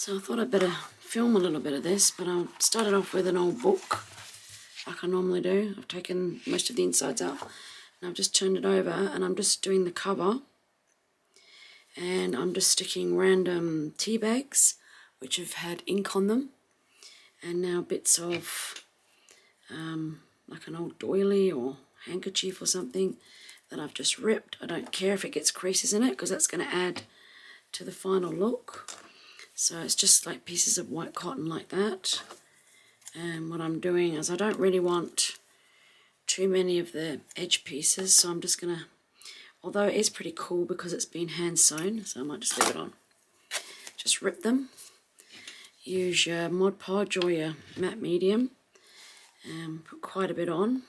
So I thought I'd better film a little bit of this, but I started off with an old book, like I normally do. I've taken most of the insides out, and I've just turned it over, and I'm just doing the cover, and I'm just sticking random tea bags, which have had ink on them, and now bits of like an old doily or handkerchief or something that I've just ripped. I don't care if it gets creases in it, because that's going to add to the final look. So it's just like pieces of white cotton like that. And what I'm doing is I don't really want too many of the edge pieces, so I'm just going to, although it is pretty cool because it's been hand sewn, so I might just leave it on. Just rip them. Use your Mod Podge or your matte medium and put quite a bit on.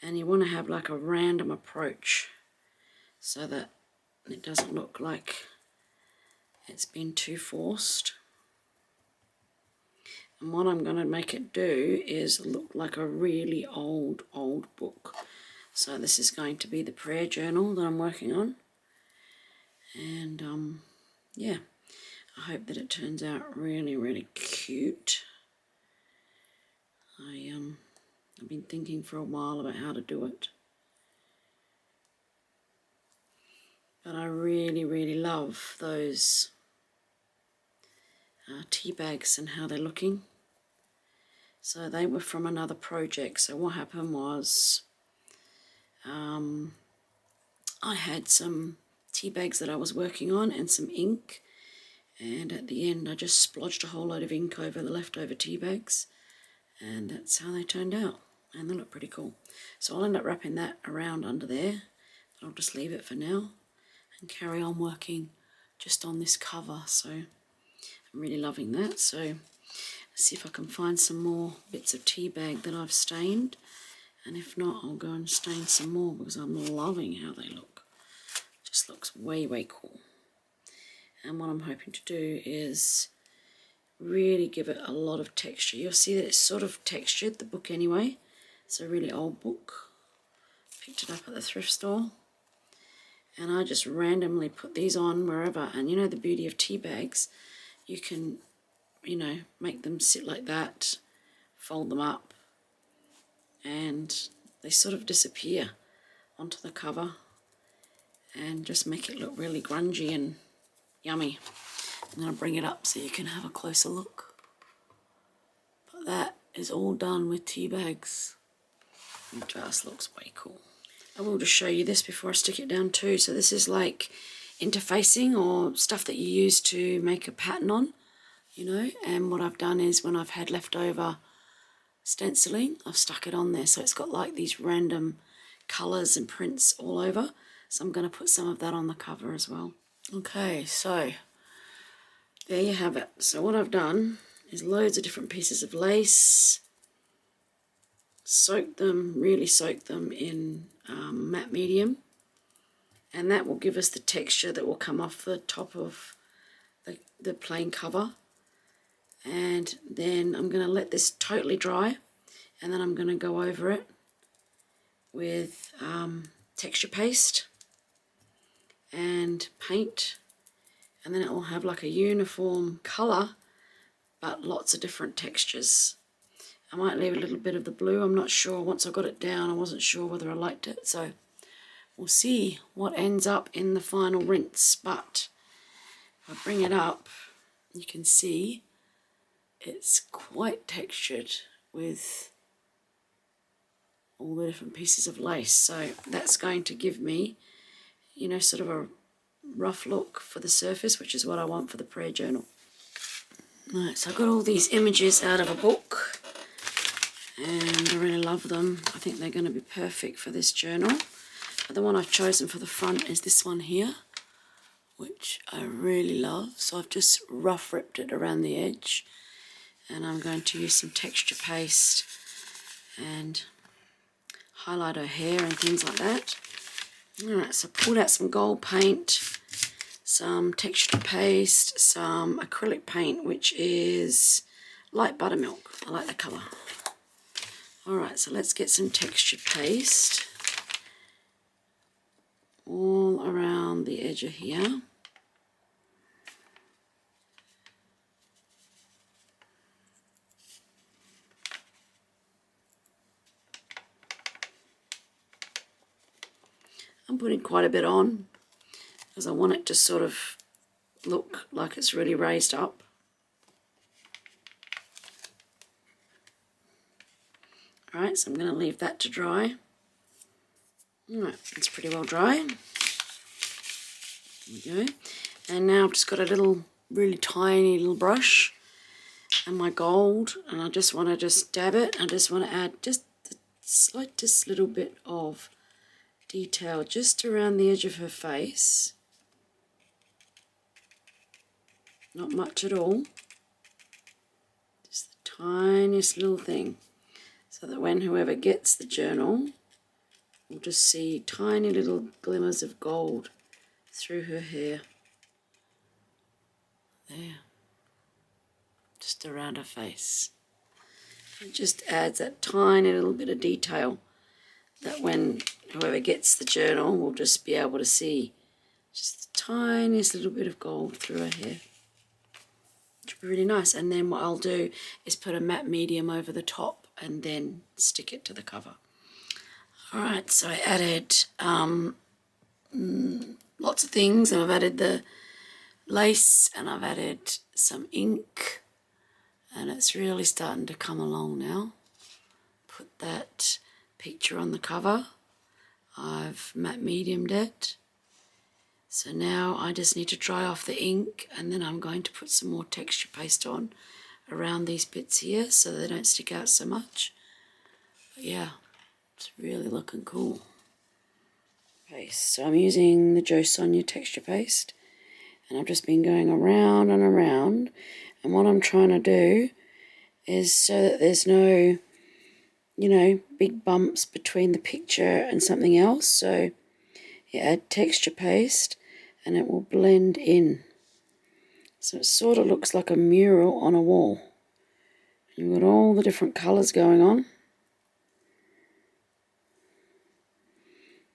And you want to have like a random approach so that it doesn't look like it's been too forced. And what I'm going to make it do is look like a really old book. So this is going to be the prayer journal that I'm working on. And yeah, I hope that it turns out really cute. I've been thinking for a while about how to do it. But I really love those tea bags and how they're looking. So they were from another project. So what happened was I had some tea bags that I was working on and some ink, and at the end I just splodged a whole load of ink over the leftover tea bags, and that's how they turned out, and they look pretty cool. So I'll end up wrapping that around under there, but I'll just leave it for now and carry on working just on this cover. So I'm really loving that. So let's see if I can find some more bits of tea bag that I've stained, and if not, I'll go and stain some more because I'm loving how they look. Just looks way cool. And what I'm hoping to do is really give it a lot of texture. You'll see that it's sort of textured, the book anyway. It's a really old book. Picked it up at the thrift store. And I just randomly put these on wherever. And you know the beauty of tea bags, you can, you know, make them sit like that, fold them up, and they sort of disappear onto the cover and just make it look really grungy and yummy. I'm going to bring it up so you can have a closer look. But that is all done with tea bags. It just looks way cool. I will just show you this before I stick it down too. So this is like interfacing or stuff that you use to make a pattern on, you know. And what I've done is when I've had leftover stenciling, I've stuck it on there. So it's got like these random colours and prints all over. So I'm going to put some of that on the cover as well. Okay, so there you have it. So what I've done is loads of different pieces of lace, really soak them in matte medium, and that will give us the texture that will come off the top of the plain cover. And then I'm going to let this totally dry, and then I'm going to go over it with texture paste and paint, and then it will have like a uniform colour but lots of different textures. I might leave a little bit of the blue, I'm not sure. Once I got it down I wasn't sure whether I liked it, so we'll see what ends up in the final rinse. But if I bring it up, you can see it's quite textured with all the different pieces of lace. So that's going to give me, you know, sort of a rough look for the surface, which is what I want for the prayer journal. Right, so I've got all these images out of a book, and I really love them. I think they're going to be perfect for this journal. But the one I've chosen for the front is this one here, which I really love. So I've just rough ripped it around the edge, and I'm going to use some texture paste and highlight her hair and things like that. Alright, so I pulled out some gold paint, some texture paste, some acrylic paint, which is light buttermilk. I like the colour. Alright, so let's get some texture paste all around the edge of here. I'm putting quite a bit on because I want it to sort of look like it's really raised up. Alright, so I'm going to leave that to dry. Alright, it's pretty well dry. There we go. And now I've just got a little, really tiny little brush and my gold, and I just want to just dab it. I just want to add just the slightest little bit of detail just around the edge of her face. Not much at all. Just the tiniest little thing. So that when whoever gets the journal will just see tiny little glimmers of gold through her hair. There. Just around her face. It just adds that tiny little bit of detail that when whoever gets the journal will just be able to see just the tiniest little bit of gold through her hair. Which will be really nice. And then what I'll do is put a matte medium over the top and then stick it to the cover. Alright, so I added lots of things, and I've added the lace and I've added some ink, and it's really starting to come along now. Put that picture on the cover. I've matte mediumed it. So now I just need to dry off the ink, and then I'm going to put some more texture paste on around these bits here so they don't stick out so much. But yeah, it's really looking cool. Okay, so I'm using the Jo Sonja texture paste, and I've just been going around and around, and what I'm trying to do is so that there's no, you know, big bumps between the picture and something else. So you add texture paste and it will blend in. So it sort of looks like a mural on a wall. You've got all the different colours going on.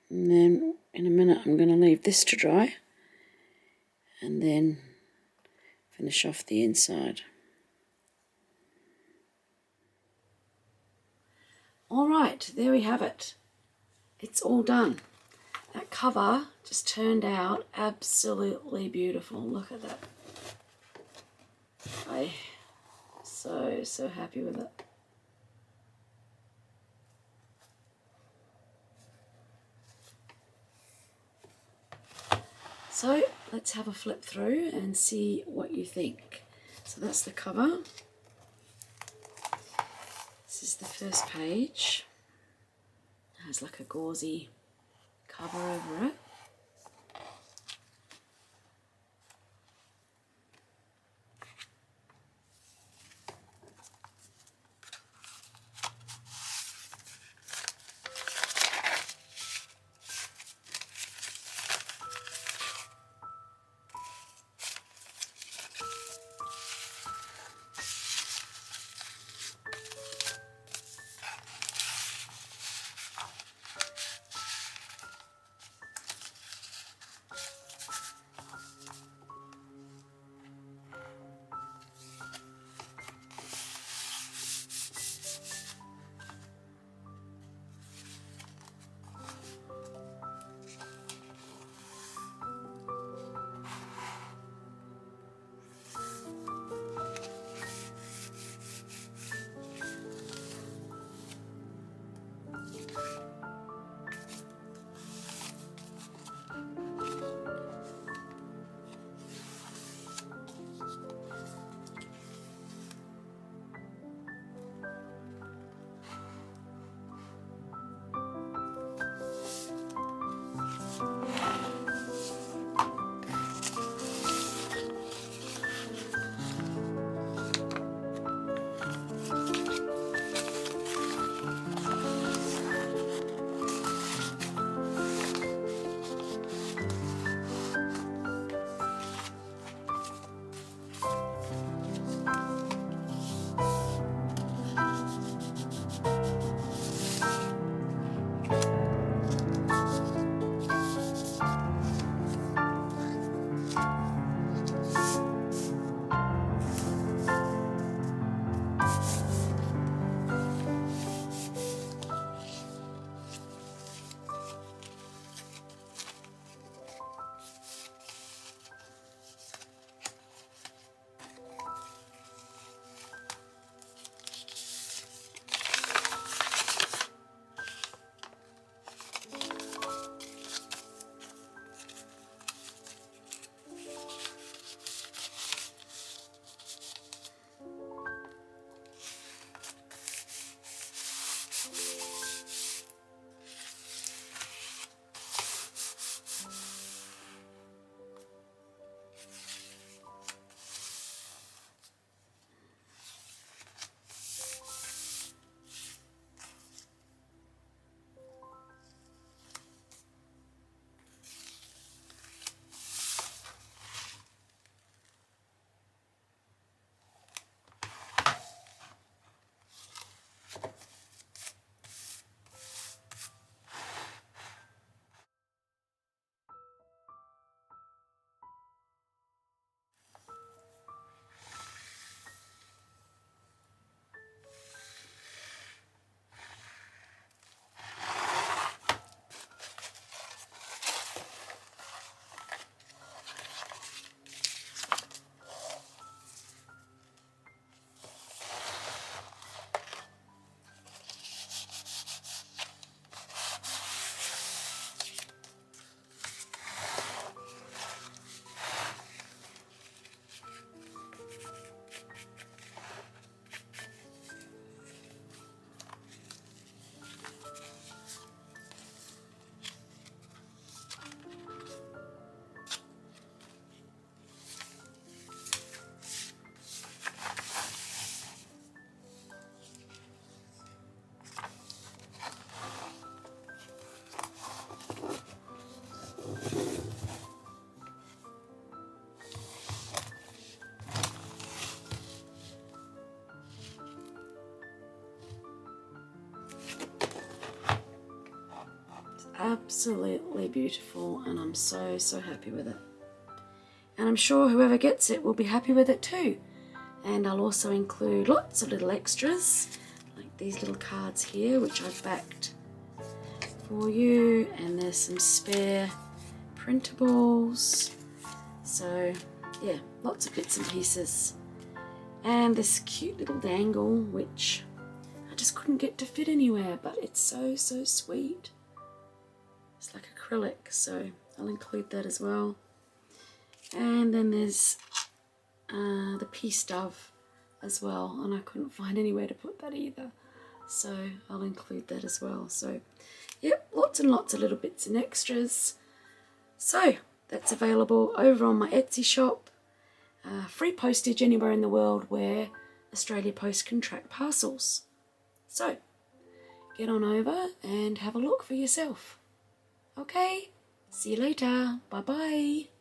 And then in a minute I'm going to leave this to dry and then finish off the inside. Alright, there we have it. It's all done. That cover just turned out absolutely beautiful. Look at that. I'm so happy with it. So let's have a flip through and see what you think. So that's the cover. This is the first page. It has like a gauzy cover over it. absolutely beautiful, and I'm so happy with it. And I'm sure whoever gets it will be happy with it too. And I'll also include lots of little extras, like these little cards here, which I've backed for you. And there's some spare printables. So yeah, lots of bits and pieces. And this cute little dangle, which I just couldn't get to fit anywhere, but it's so sweet. It's like acrylic, so I'll include that as well. And then there's the peace dove as well, and I couldn't find anywhere to put that either, so I'll include that as well. So yep, lots and lots of little bits and extras. So that's available over on my Etsy shop. Free postage anywhere in the world where Australia Post can track parcels. So get on over and have a look for yourself. Okay, see you later. Bye bye.